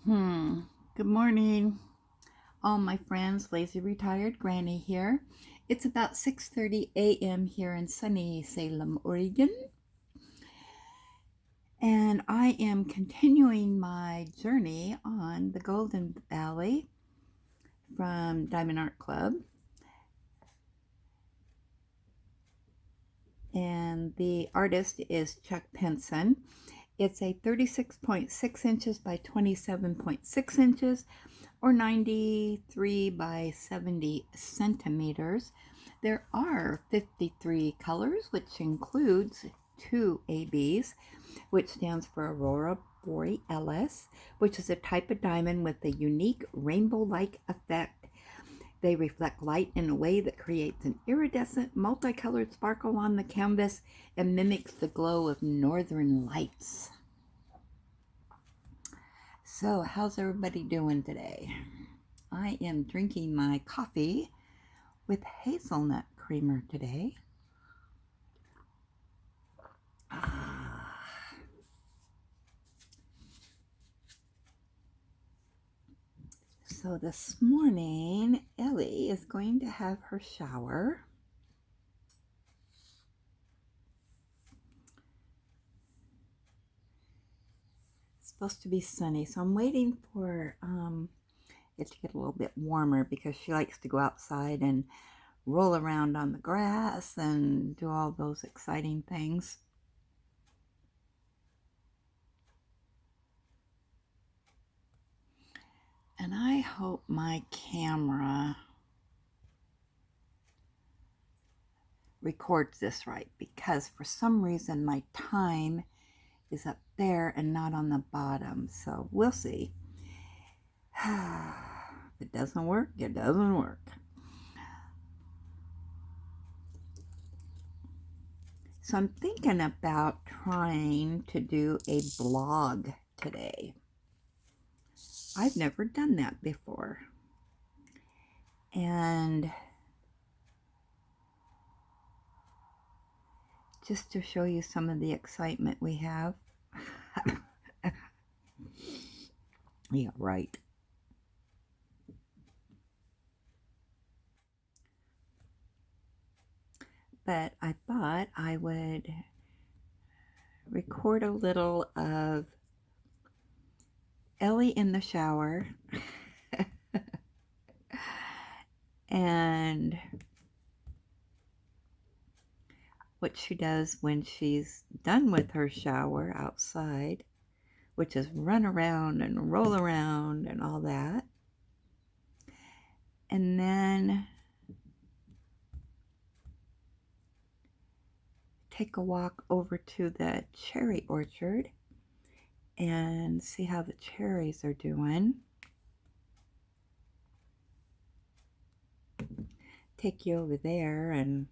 Good morning, all my friends. Lazy Retired Granny here. It's about 6:30 a.m. here in sunny Salem, Oregon. And I am continuing my journey on the Golden Valley from Diamond Art Club. And the artist is Chuck PINSON. It's a 36.6 inches by 27.6 inches or 93 by 70 centimeters. There are 53 colors, which includes 2 ABs, which stands for Aurora Borealis, which is a type of diamond with a unique rainbow-like effect. They reflect light in a way that creates an iridescent, multicolored sparkle on the canvas and mimics the glow of northern lights. So, how's everybody doing today? I am drinking my coffee with hazelnut creamer today. So this morning, Ellie is going to have her shower. It's supposed to be sunny, so I'm waiting for it to get a little bit warmer because she likes to go outside and roll around on the grass and do all those exciting things. And I hope my camera records this right, because for some reason my time is up there and not on the bottom. So we'll see. If it doesn't work, it doesn't work. So I'm thinking about trying to do a blog today. I've never done that before. And just to show you some of the excitement we have. Yeah, right. But I thought I would record a little of Ellie in the shower and what she does when she's done with her shower outside, which is run around and roll around and all that. And then take a walk over to the cherry orchard and see how the cherries are doing. Take you over there, and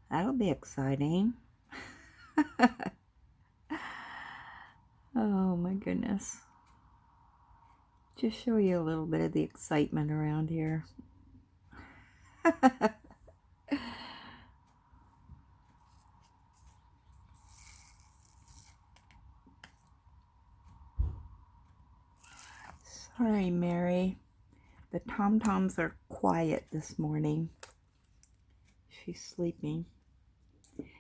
that'll be exciting. Oh my goodness. Just show you a little bit of the excitement around here. Sorry, Mary. The tom-toms are quiet this morning. She's sleeping.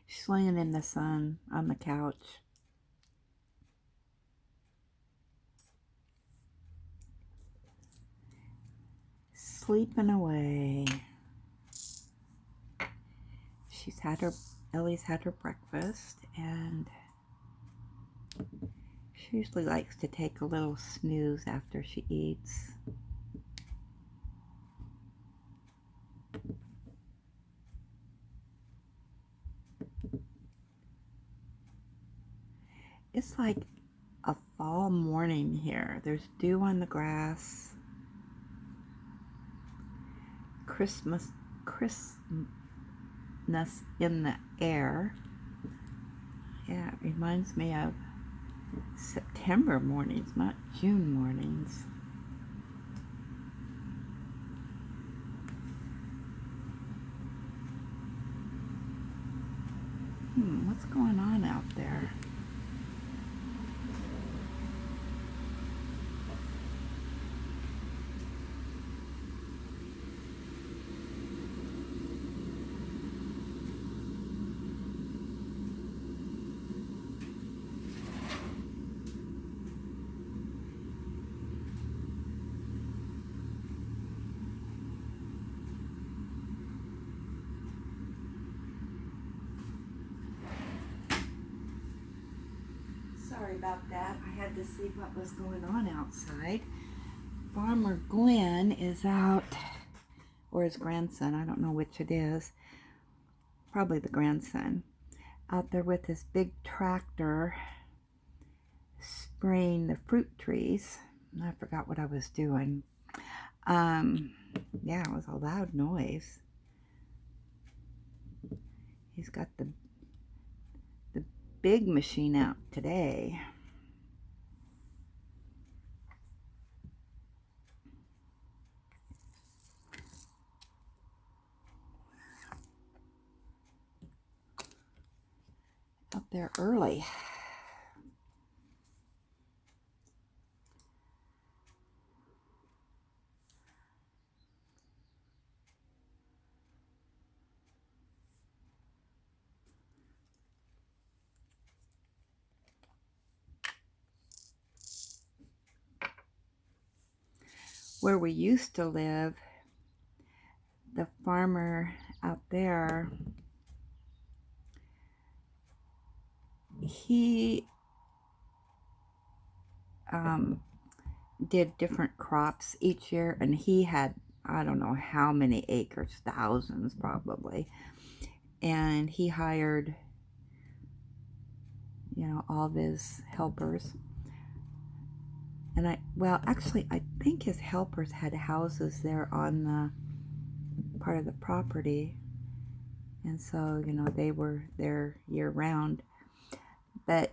She's laying in the sun on the couch. Sleeping away. Ellie's had her breakfast, and she usually likes to take a little snooze after she eats. It's like a fall morning here. There's dew on the grass. Christmas in the air. Yeah, it reminds me of September mornings, not June mornings. What's going on out there? about that. I had to see what was going on outside. Farmer Glenn is out, or his grandson, I don't know which it is, probably the grandson, out there with his big tractor spraying the fruit trees. I forgot what I was doing. Yeah, it was a loud noise. He's got the big machine out today. Out there early. Where we used to live, the farmer out there, he did different crops each year, and he had, I don't know how many acres, thousands probably, and he hired, you know, all of his helpers. And actually, I think his helpers had houses there on the part of the property. And so, you know, they were there year round. But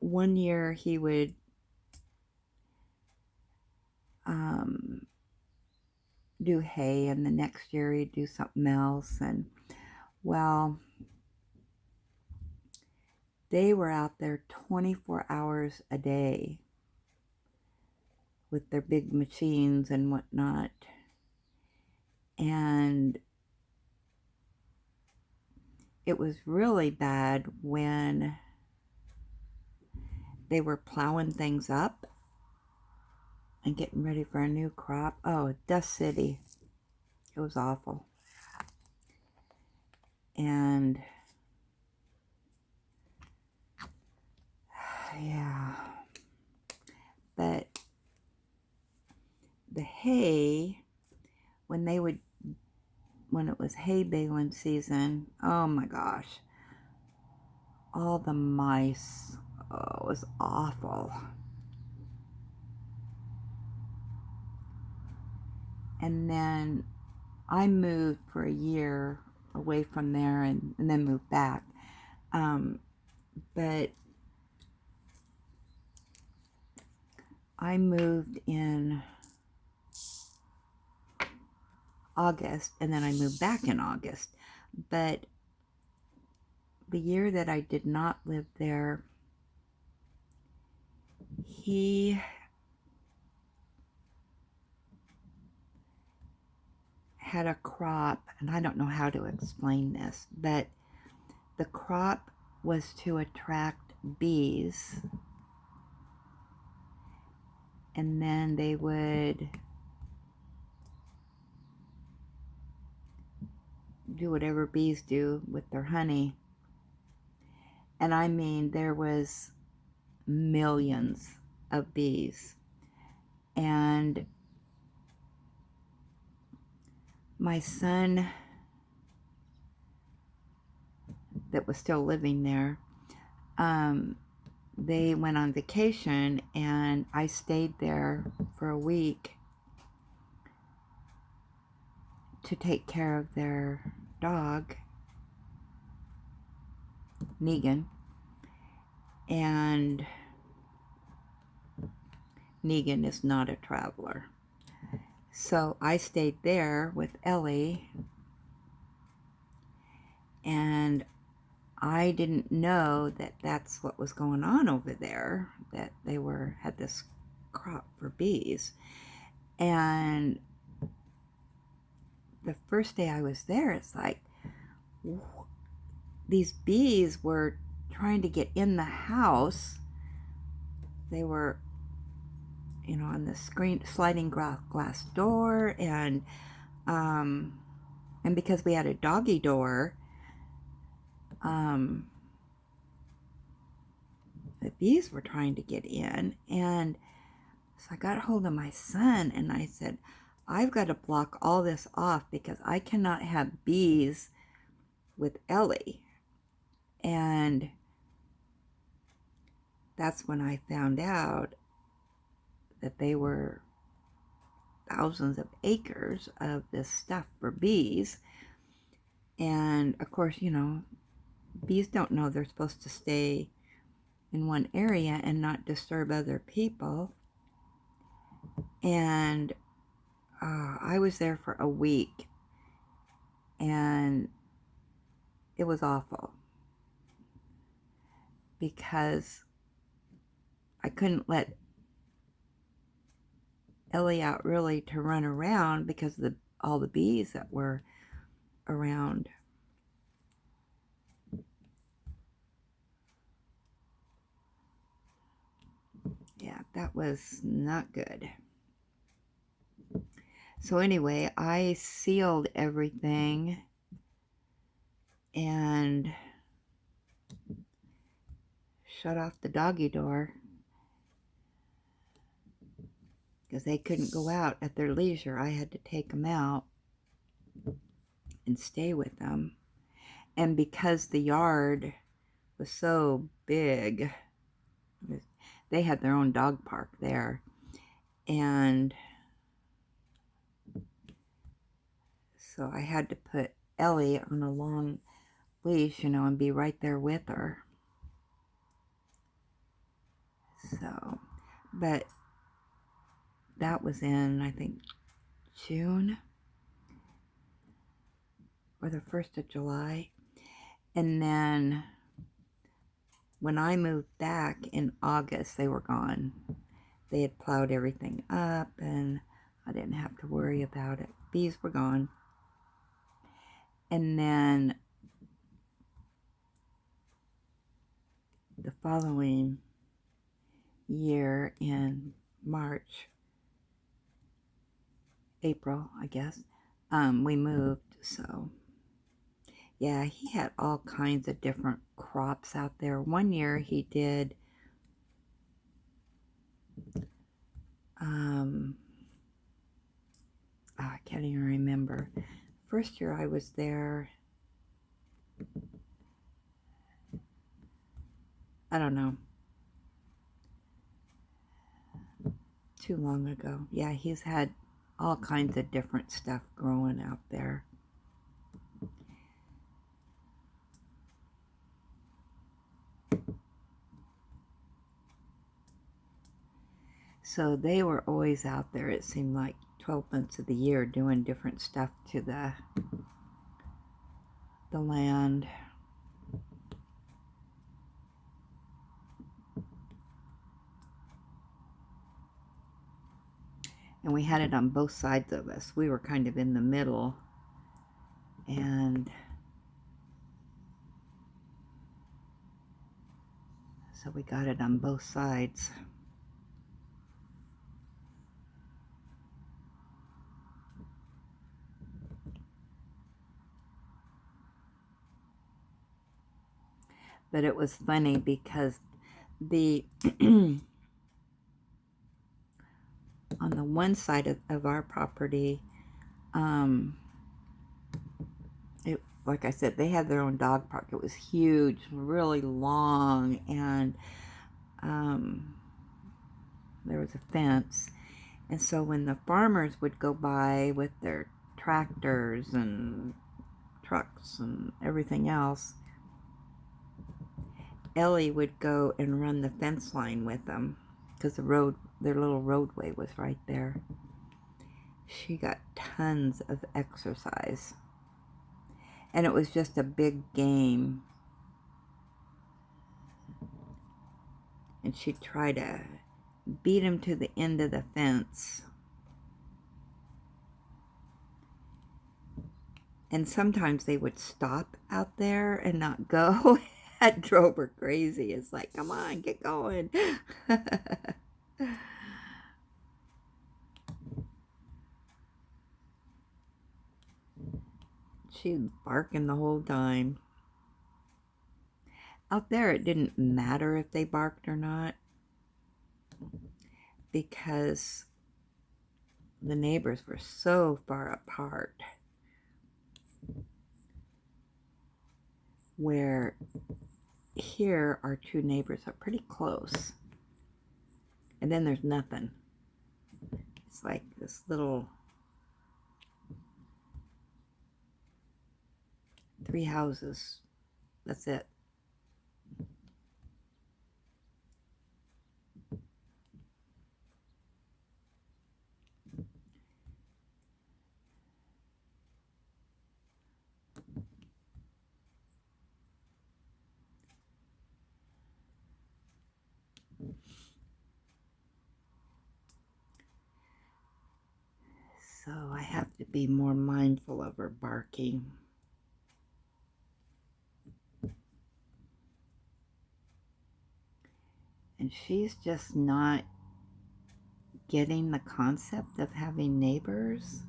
one year he would do hay, and the next year he'd do something else. And, well, they were out there 24 hours a day with their big machines and whatnot. And it was really bad when they were plowing things up and getting ready for a new crop. Oh, Dust City. It was awful. And yeah. But the hay, when it was hay baling season, oh my gosh, all the mice, oh, it was awful. And then I moved for a year away from there, and then moved back. But I moved in August, and then I moved back in August. But the year that I did not live there, he had a crop, and I don't know how to explain this, but the crop was to attract bees, and then they would do whatever bees do with their honey. And I mean, there was millions of bees. And my son that was still living there, they went on vacation, and I stayed there for a week to take care of their dog, Negan. And Negan is not a traveler. So I stayed there with Ellie, and I didn't know that that's what was going on over there, that they had this crop for bees. And the first day I was there, it's like these bees were trying to get in the house. They were, you know, on the sliding glass door, and because we had a doggy door, the bees were trying to get in. And so I got a hold of my son and I said, I've got to block all this off because I cannot have bees with Ellie. And that's when I found out that they were thousands of acres of this stuff for bees. And of course, you know, bees don't know they're supposed to stay in one area and not disturb other people. And I was there for a week and it was awful because I couldn't let Ellie out really to run around because of all the bees that were around. Yeah, that was not good. So anyway, I sealed everything and shut off the doggy door because they couldn't go out at their leisure. I had to take them out and stay with them. And because the yard was so big, they had their own dog park there. And so I had to put Ellie on a long leash, you know, and be right there with her. So, but that was in, I think, June or the 1st of July. And then when I moved back in August, they were gone. They had plowed everything up and I didn't have to worry about it. Bees were gone. And then the following year in March, April, I guess, we moved. So yeah, he had all kinds of different crops out there. One year he did I can't even remember. First year I was there, I don't know, too long ago. Yeah, he's had all kinds of different stuff growing out there. So they were always out there, it seemed like 12 months of the year, doing different stuff to the land. And we had it on both sides of us. We were kind of in the middle. And so we got it on both sides. But it was funny because the on the one side of our property, it, like I said, they had their own dog park. It was huge, really long, and there was a fence. And so when the farmers would go by with their tractors and trucks and everything else, Ellie would go and run the fence line with them because their little roadway was right there. She got tons of exercise. And it was just a big game. And she'd try to beat him to the end of the fence. And sometimes they would stop out there and not go. That drove her crazy. It's like, come on, get going. She was barking the whole time. Out there, it didn't matter if they barked or not because the neighbors were so far apart, where here our two neighbors are pretty close, and then there's nothing. It's like this little 3 houses. That's it. So I have to be more mindful of her barking. And she's just not getting the concept of having neighbors.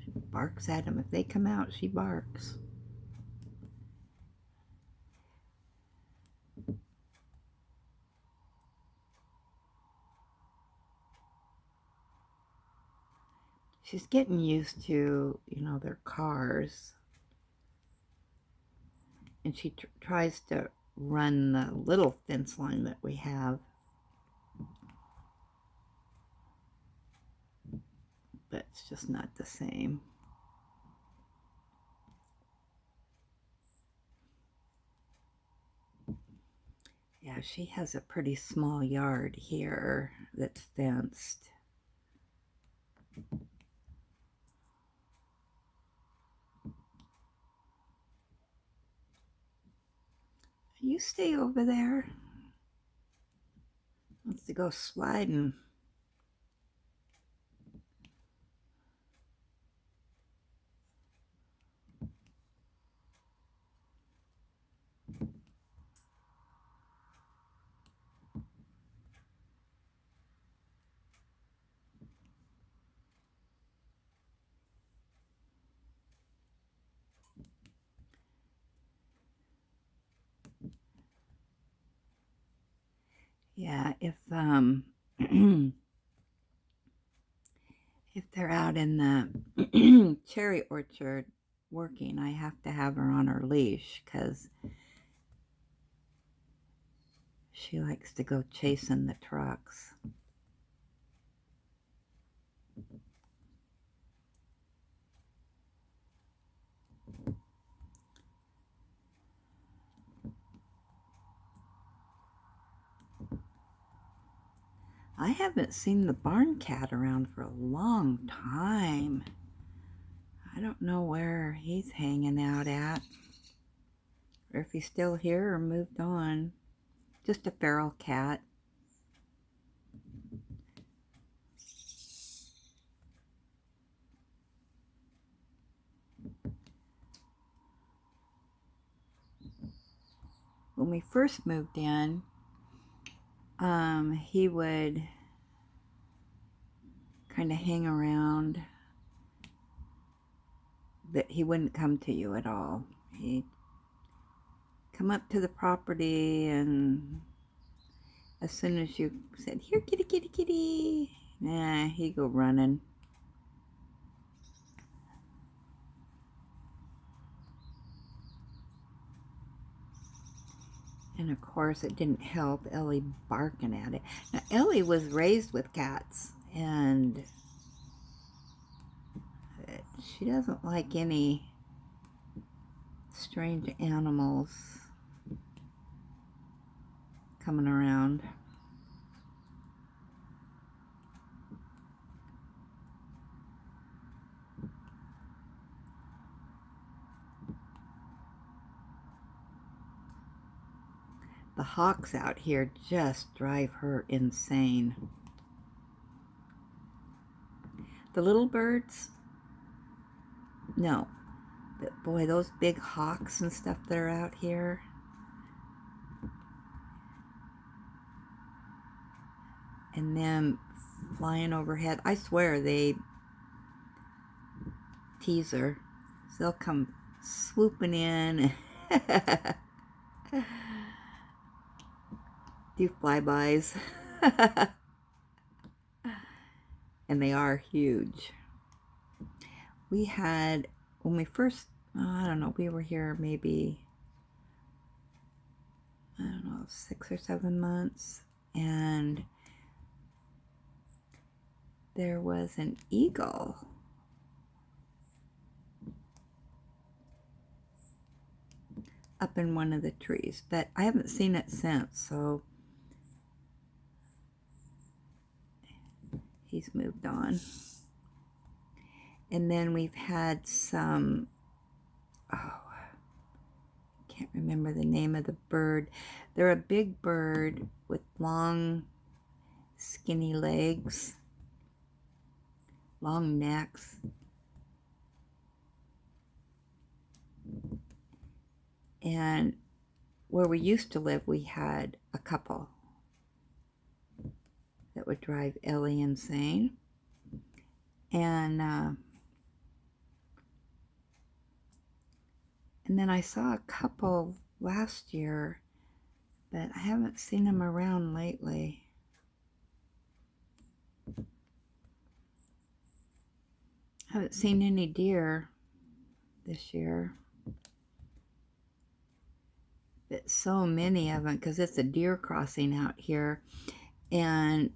She barks at them. If they come out, she barks. She's getting used to, you know, their cars. And she tries to run the little fence line that we have. But it's just not the same. Yeah, she has a pretty small yard here that's fenced. You stay over there. Wants to go sliding. Yeah, if if they're out in the cherry orchard working, I have to have her on her leash because she likes to go chasing the trucks. I haven't seen the barn cat around for a long time. I don't know where he's hanging out at, or if he's still here or moved on. Just a feral cat. When we first moved in, he would kind of hang around, but he wouldn't come to you at all. He'd come up to the property, and as soon as you said, "Here, kitty, kitty, kitty," nah, he'd go running. And of course, it didn't help Ellie barking at it. Now, Ellie was raised with cats, and she doesn't like any strange animals coming around. The hawks out here just drive her insane. The little birds, no. But boy, those big hawks and stuff that are out here. And them flying overhead. I swear they tease her. So they'll come swooping in. Do flybys. And they are huge. We had, when we first, I don't know, we were here maybe, I don't know, 6 or 7 months, and there was an eagle up in one of the trees, but I haven't seen it since, so he's moved on. And then we've had some, oh, can't remember the name of the bird. They're a big bird with long, skinny legs, long necks. And where we used to live, we had a couple that would drive Ellie insane. And then I saw a couple last year, but I haven't seen them around lately. I haven't seen any deer this year. But so many of them, because it's a deer crossing out here. And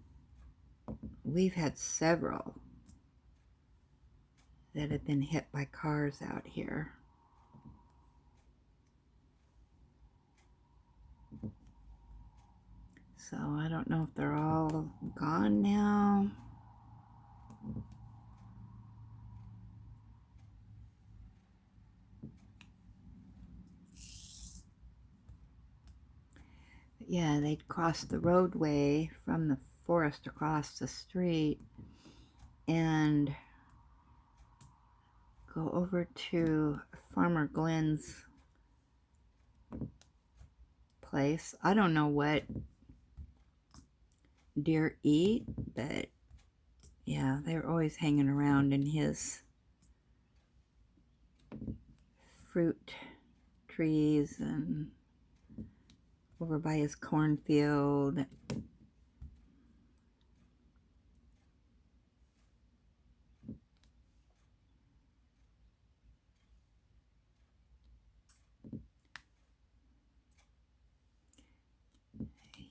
we've had several that have been hit by cars out here. So I don't know if they're all gone now. But yeah, they'd cross the roadway from the forest across the street and go over to Farmer Glenn's place. I don't know what deer eat, but yeah, they're always hanging around in his fruit trees and over by his cornfield.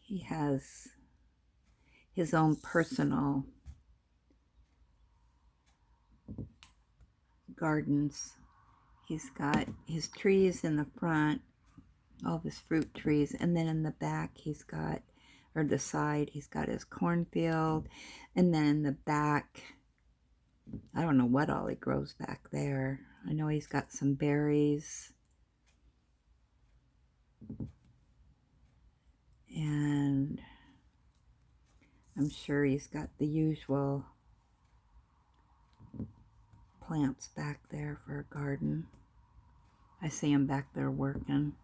He has his own personal gardens. He's got his trees in the front, all of his fruit trees, and then in the back he's got, or the side, he's got his cornfield, and then in the back, I don't know what all he grows back there. I know he's got some berries, and I'm sure he's got the usual plants back there for a garden. I see him back there working.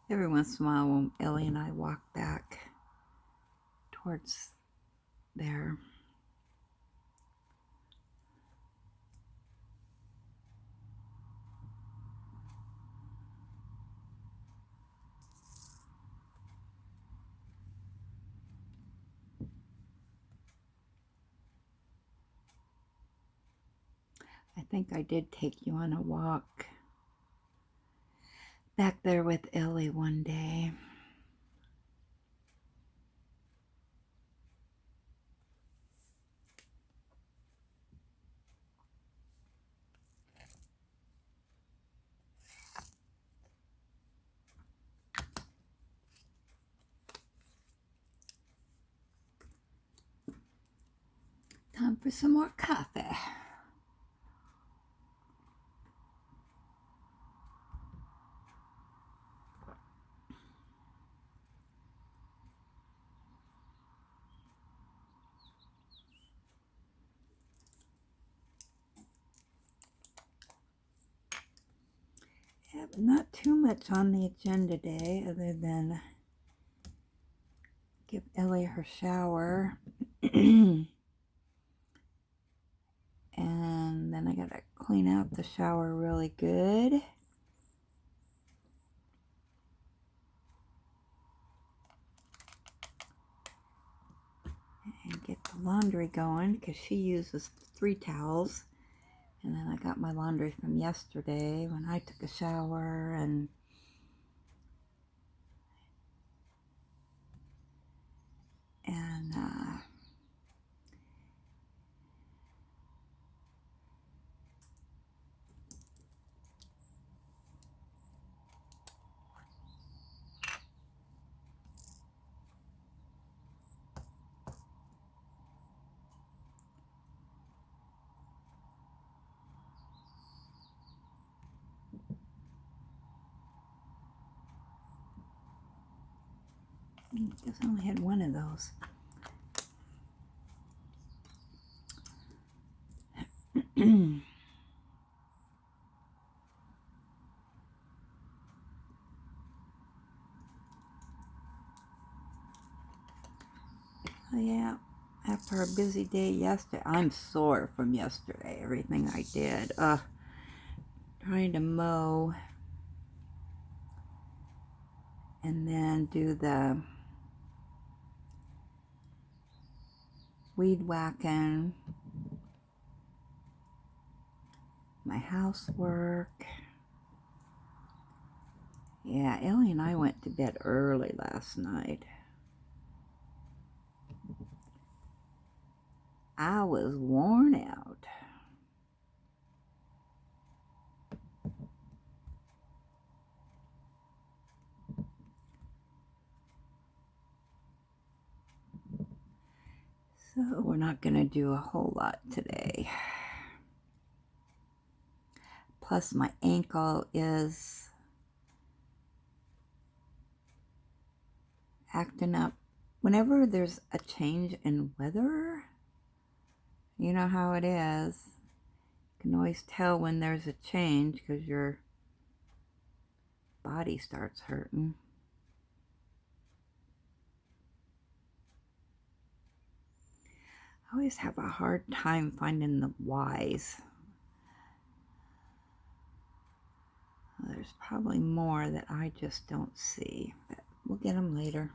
Every once in a while when Ellie and I walk back towards there. I think I did take you on a walk back there with Ellie one day. Time for some more coffee. Yeah, but not too much on the agenda today other than give Ellie her shower. And then I gotta clean out the shower really good. laundry going because she uses 3 towels. And then I got my laundry from yesterday when I took a shower, and I guess I only had one of those. Oh yeah, after a busy day yesterday, I'm sore from yesterday, everything I did. Trying to mow and then do the weed whacking, my housework. Yeah, Ellie and I went to bed early last night. I was worn out. So we're not going to do a whole lot today. Plus my ankle is acting up. Whenever there's a change in weather, you know how it is. You can always tell when there's a change because your body starts hurting. I always have a hard time finding the whys. There's probably more that I just don't see, but we'll get them later.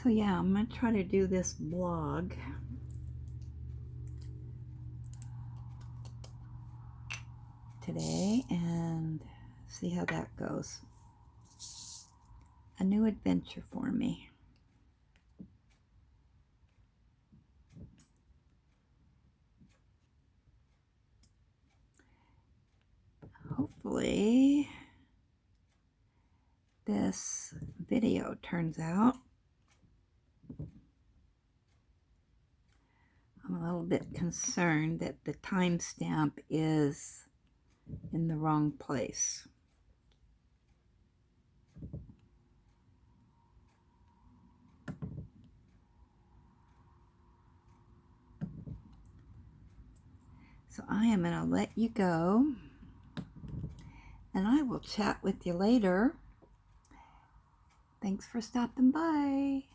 So yeah, I'm going to try to do this blog today and see how that goes. A new adventure for me. Hopefully this video turns out. I'm a little bit concerned that the timestamp is in the wrong place. So I am going to let you go, and I will chat with you later. Thanks for stopping by.